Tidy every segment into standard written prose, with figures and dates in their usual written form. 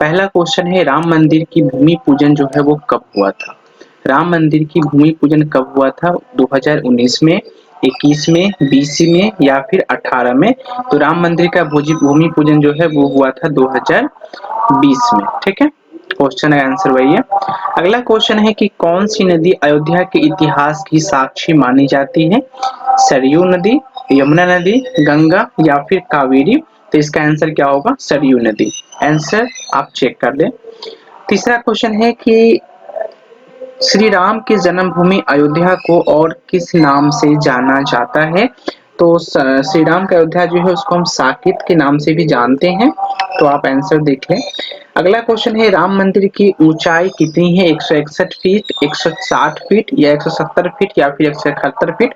पहला क्वेश्चन है राम मंदिर की भूमि पूजन जो है वो कब हुआ था? राम मंदिर की भूमि पूजन कब हुआ था? 2019 में, 21 में, 20 में या फिर 18 में? तो राम मंदिर का भूमि पूजन जो है वो हुआ था 2020 में। ठीक है, क्वेश्चन का आंसर वही है। अगला क्वेश्चन है कि कौन सी नदी अयोध्या के इतिहास की साक्षी मानी जाती है? सरयू नदी, यमुना नदी, गंगा या फिर कावेरी? तो इसका आंसर क्या होगा? सरयू नदी। आंसर आप चेक कर लें। तीसरा क्वेश्चन है कि श्री राम की जन्मभूमि अयोध्या को और किस नाम से जाना जाता है? तो श्री राम का अयोध्या जो है उसको हम साकेत के नाम से भी जानते हैं। तो आप आंसर देख लें। अगला क्वेश्चन है राम मंदिर की ऊंचाई कितनी है? 161 फीट, 160 फीट या 170 फीट या फिर 171 फीट?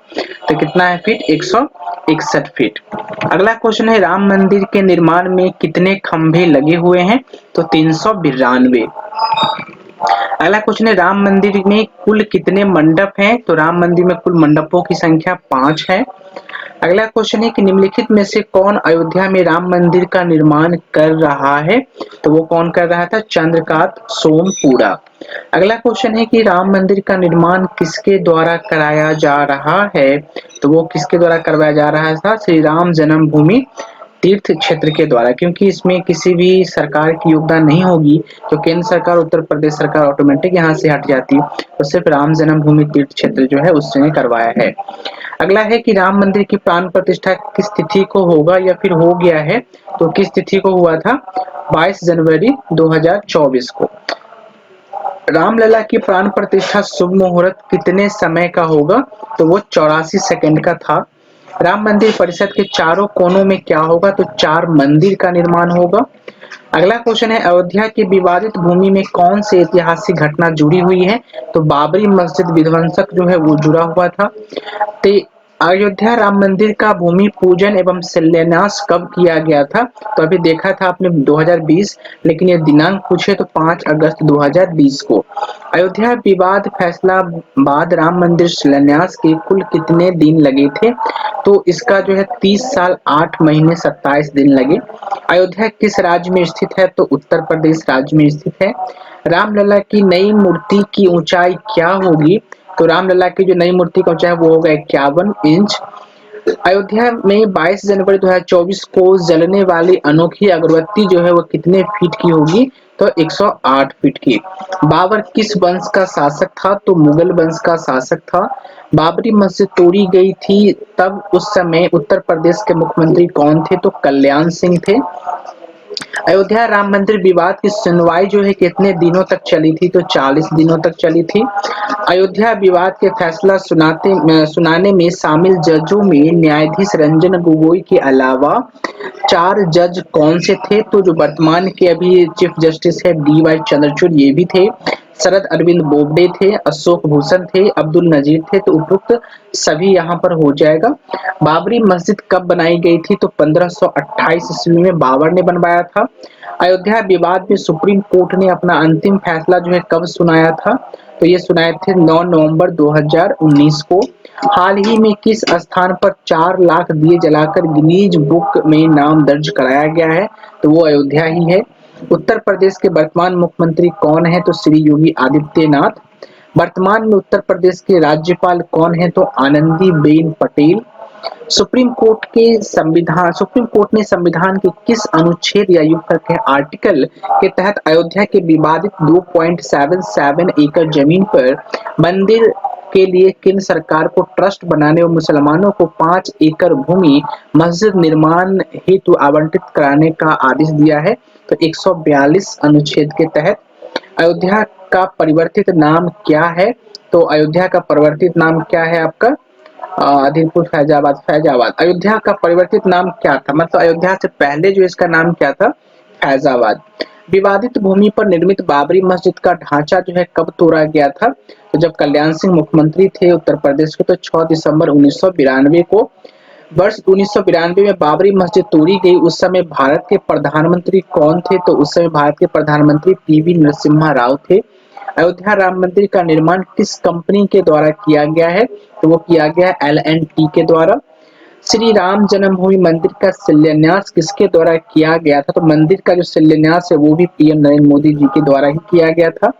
तो कितना है फीट? 161 फीट। अगला क्वेश्चन है राम मंदिर के निर्माण में कितने खंभे लगे हुए हैं? तो 392। अगला क्वेश्चन है राम मंदिर में कुल कितने मंडप हैं? तो राम मंदिर में कुल मंडपों की संख्या 5 है। अगला क्वेश्चन है कि निम्नलिखित में से कौन अयोध्या में राम मंदिर का निर्माण कर रहा है? तो वो कौन कर रहा था? चंद्रकांत सोमपुरा। अगला क्वेश्चन है कि राम मंदिर का निर्माण किसके द्वारा कराया जा रहा है? तो वो किसके द्वारा करवाया जा रहा था? श्री राम जन्मभूमि तीर्थ क्षेत्र के द्वारा, क्योंकि इसमें किसी भी सरकार की योगदान नहीं होगी तो केंद्र सरकार, उत्तर प्रदेश सरकार ऑटोमेटिक यहाँ से हट जाती है। तो सिर्फ राम जन्मभूमि तीर्थ क्षेत्र जो है उसने करवाया है। अगला है कि राम मंदिर की प्राण प्रतिष्ठा किस तिथि को होगा या फिर हो गया है? तो किस तिथि को हुआ था? 22 जनवरी 2024 को। रामलला की प्राण प्रतिष्ठा शुभ मुहूर्त कितने समय का होगा? तो वो 84 सेकंड का था। राम मंदिर परिसर के चारों कोनों में क्या होगा? तो 4 मंदिर का निर्माण होगा। अगला क्वेश्चन है अयोध्या की विवादित भूमि में कौन सी ऐतिहासिक घटना जुड़ी हुई है? तो बाबरी मस्जिद विध्वंसक जो है वो जुड़ा हुआ था। तो अयोध्या राम मंदिर का भूमि पूजन एवं शिलान्यास कब किया गया था? तो अभी देखा था आपने 2020, लेकिन ये दिनांक पूछे तो 5 अगस्त 2020 को। अयोध्या विवाद फैसला बाद राम मंदिर शिलान्यास के कुल कितने दिन लगे थे? तो इसका जो है 30 साल 8 महीने 27 दिन लगे। अयोध्या किस राज्य में स्थित है? तो उत्तर प्रदेश राज्य में स्थित है। रामलला की नई मूर्ति की ऊंचाई क्या होगी? तो रामलला की जो नई मूर्ति का ऊंचाई वो होगा 51 इंच। अयोध्या में 22 जनवरी 2024 को जलने वाली अनोखी अगरबत्ती जो है वो कितने फीट की होगी? तो 108 फीट की। बाबर किस वंश का शासक था? तो मुगल वंश का शासक था। बाबरी मस्जिद तोड़ी गई थी तब उस समय उत्तर प्रदेश के मुख्यमंत्री कौन थे? तो कल्याण सिंह थे। अयोध्या राम मंदिर विवाद की सुनवाई जो है कितने दिनों तक चली थी? तो 40 दिनों तक चली थी। अयोध्या विवाद के फैसला सुनाने में शामिल जजों में न्यायाधीश रंजन गोगोई के अलावा 4 जज कौन से थे? तो जो वर्तमान के अभी चीफ जस्टिस है DY चंद्रचूड़ ये भी थे। शरद अरविंद बोबडे थे, अशोक भूषण थे, अब्दुल नजीर थे। तो उपरोक्त सभी यहाँ पर हो जाएगा। बाबरी मस्जिद कब बनाई गई थी? तो 1528 ईस्वी में बाबर ने बनवाया था। अयोध्या विवाद में सुप्रीम कोर्ट ने अपना अंतिम फैसला जो है कब सुनाया था? तो ये सुनाए थे 9 नवंबर 2019 को। हाल ही में किस स्थान पर 4 लाख दिए जलाकर गिनीज बुक में नाम दर्ज कराया गया है? तो वो अयोध्या ही है। उत्तर प्रदेश के वर्तमान मुख्यमंत्री कौन है? तो श्री योगी आदित्यनाथ। वर्तमान में उत्तर प्रदेश के राज्यपाल कौन है? तो आनंदीबेन पटेल। सुप्रीम कोर्ट ने संविधान के किस अनुच्छेद या युक्त के आर्टिकल के तहत अयोध्या के विवादित 2.77 एकड़ जमीन पर मंदिर के लिए केंद्र सरकार को ट्रस्ट बनाने और मुसलमानों को 5 एकड़ भूमि मस्जिद निर्माण हेतु आवंटित कराने का आदेश दिया है? तो 142 अनुच्छेद के तहत। अयोध्या का परिवर्तित नाम क्या है? तो अयोध्या का परिवर्तित नाम क्या है आपका? अधीरपुर फैजाबाद। फैजाबाद अयोध्या का परिवर्तित नाम क्या था? मतलब अयोध्या से पहले जो इसका नाम क्या था? फैजाबाद। विवादित भूमि पर निर्मित बाबरी मस्जिद का ढांचा जो है कब तोड़ा गया था? तो जब कल्याण सिंह मुख्यमंत्री थे उत्तर प्रदेश के, तो 6 दिसंबर 1992 को। वर्ष 1992 में बाबरी मस्जिद तोड़ी गई, उस समय भारत के प्रधानमंत्री कौन थे? तो उस समय भारत के प्रधानमंत्री PV नरसिम्हा राव थे। अयोध्या राम मंदिर का निर्माण किस कंपनी के द्वारा किया गया है? तो वो किया गया L&T के द्वारा। श्री राम जन्मभूमि मंदिर का शिलान्यास किसके द्वारा किया गया था? तो मंदिर का जो शिलान्यास है वो भी पीएम नरेंद्र मोदी जी के द्वारा ही किया गया था।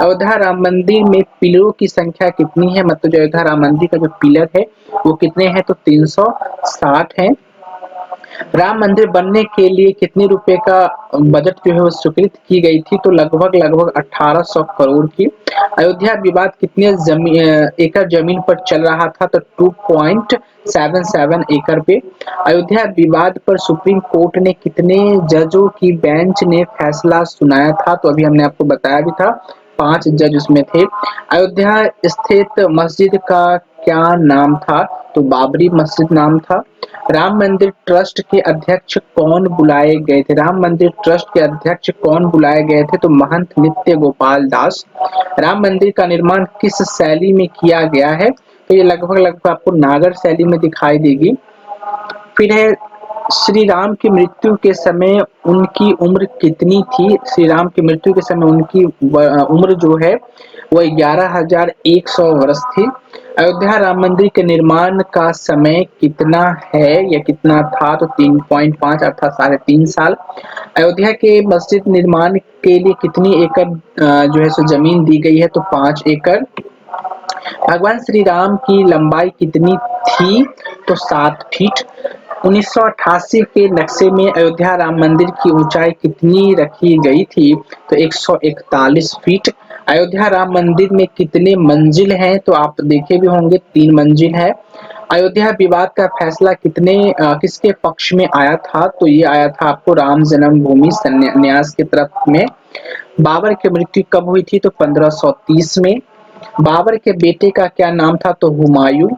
अयोध्या राम मंदिर में पिलरों की संख्या कितनी है? मतलब जो अयोध्या राम मंदिर का जो पिलर है वो कितने हैं? तो 360 है। राम मंदिर बनने के लिए कितने रुपए का बजट जो है वो स्वीकृत की गई थी? तो लगभग लगभग 1800 करोड़ की। अयोध्या विवाद कितने एकड़ जमीन पर चल रहा था? तो 2.77 एकड़ पे। अयोध्या विवाद पर सुप्रीम कोर्ट ने कितने जजों की बेंच ने फैसला सुनाया था? तो अभी हमने आपको बताया भी था, 5 जज उसमें थे। अयोध्या स्थित मस्जिद का क्या नाम था? तो बाबरी मस्जिद नाम था। राम मंदिर ट्रस्ट के अध्यक्ष कौन बुलाए गए थे? राम मंदिर ट्रस्ट के अध्यक्ष कौन बुलाए गए थे? तो महंत नित्य गोपाल दास। राम मंदिर का निर्माण किस शैली में किया गया है? तो ये लगभग लगभग आपको नागर शैली में दिखाई देगी। फिर है, श्री राम की मृत्यु के समय उनकी उम्र कितनी थी? श्री राम की मृत्यु के समय उनकी उम्र जो है वो 11,100 वर्ष थी। अयोध्या राम मंदिर के निर्माण का समय कितना है या कितना था? तो 3.5 अर्थात 3.5 साल। अयोध्या के मस्जिद निर्माण के लिए कितनी एकड़ जो है सो जमीन दी गई है? तो 5 एकड़। भगवान श्री राम की लंबाई कितनी थी? तो 7 फीट। 1988 के नक्शे में अयोध्या राम मंदिर की ऊंचाई कितनी रखी गई थी? तो 141 फीट। अयोध्या राम मंदिर में कितने मंजिल हैं? तो आप देखे भी होंगे 3 मंजिल है। अयोध्या विवाद का फैसला किसके पक्ष में आया था? तो ये आया था आपको राम जन्मभूमि संन्यास की तरफ में। बाबर की मृत्यु कब हुई थी? तो 1530 में। बाबर के बेटे का क्या नाम था? तो हुमायूं।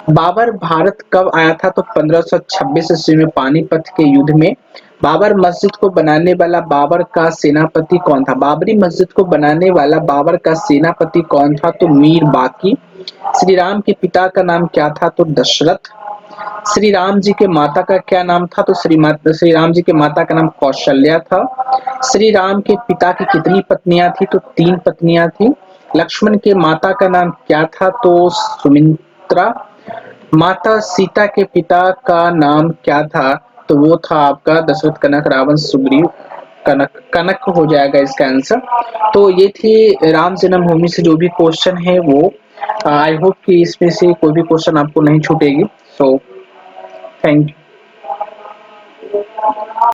बाबर भारत कब आया था? तो 1526 ईस्वी में पानीपत के युद्ध में। बाबर मस्जिद को बनाने वाला बाबर का सेनापति कौन था? बाबरी मस्जिद को बनाने वाला बाबर का सेनापति कौन था? तो मीर बाकी। श्री राम के पिता का नाम क्या था? तो दशरथ। श्री राम जी के माता का क्या नाम था? तो श्री राम जी के माता का नाम कौशल्या था। श्री राम के पिता की कितनी पत्नियां थी? तो 3 पत्नियां थी। लक्ष्मण के माता का नाम क्या था? तो सुमित्रा। माता सीता के पिता का नाम क्या था? तो वो था आपका दशरथ, कनक, रावण, सुग्रीव। कनक कनक हो जाएगा इसका आंसर। तो ये थी राम जन्मभूमि से जो भी क्वेश्चन है वो। आई होप कि इसमें से कोई भी क्वेश्चन आपको नहीं छूटेगी। So thank you.